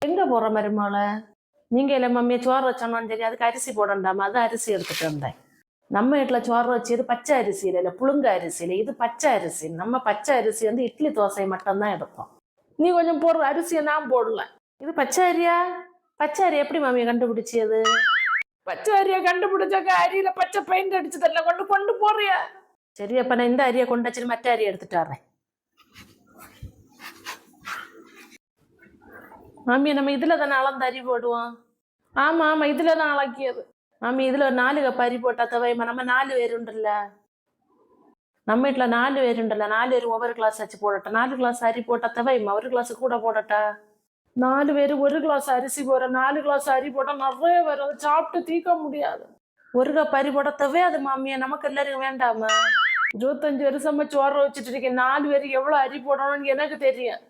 எங்க போற மருமகள? நீங்க இல்ல மம்மியை சோறு வச்சோம்னு சரி அதுக்கு அரிசி போடண்டாமா, அது அரிசி எடுத்துட்டு வந்தேன். நம்ம வீட்டுல சோறு வச்சது பச்சை அரிசி இல்ல புழுங்க அரிசி இல்ல, இது பச்சை அரிசி. நம்ம பச்சை அரிசி வந்து இட்லி தோசை மட்டும்தான் எடுப்போம். நீ கொஞ்சம் போடுற அரிசியை நான் போடல. இது பச்சை அரியா? பச்சை அரி எப்படி மாமியை கண்டுபிடிச்சது? பச்சை அரியா கண்டுபிடிச்சாக்க அரியில பச்சை பெயிண்ட் அடிச்சதுல கொண்டு கொண்டு போறிய. சரி, அப்ப நான் இந்த அரியை கொண்டு வச்சு மற்ற அரியை எடுத்துட்டு வரேன். மாமி நம்ம இதுல தானே அளந்து அரி போடுவோம். ஆமா ஆமா, இதுல தான் அளக்கியது. மாமி இதுல ஒரு 4 கப் அரி போட்டா தவைமா, நம்ம 4 பேர் உண்டுல்ல. நம்ம வீட்டுல 4 பேர் உண்டுல்ல, 4 பேர் ஒவ்வொரு கிளாஸ் வச்சு போடட்டா. 4 கிளாஸ் அரி போட்டா தவைமா, ஒரு கிளாஸ் கூட போடட்டா. 4 பேர் ஒரு கிளாஸ் அரிசி போற, 4 கிளாஸ் அரி போட்டா நிறைய வரும், அதை சாப்பிட்டு தீக்க முடியாது. ஒரு கப் அரி போட்டா தவையாது மாமியா, நமக்கு எல்லாருக்கும் வேண்டாமா? 25 வருஷமா சோறு வச்சுட்டு இருக்கேன், 4 பேருக்கு எவ்வளவு அரி போடணும்னு எனக்கு தெரியும்.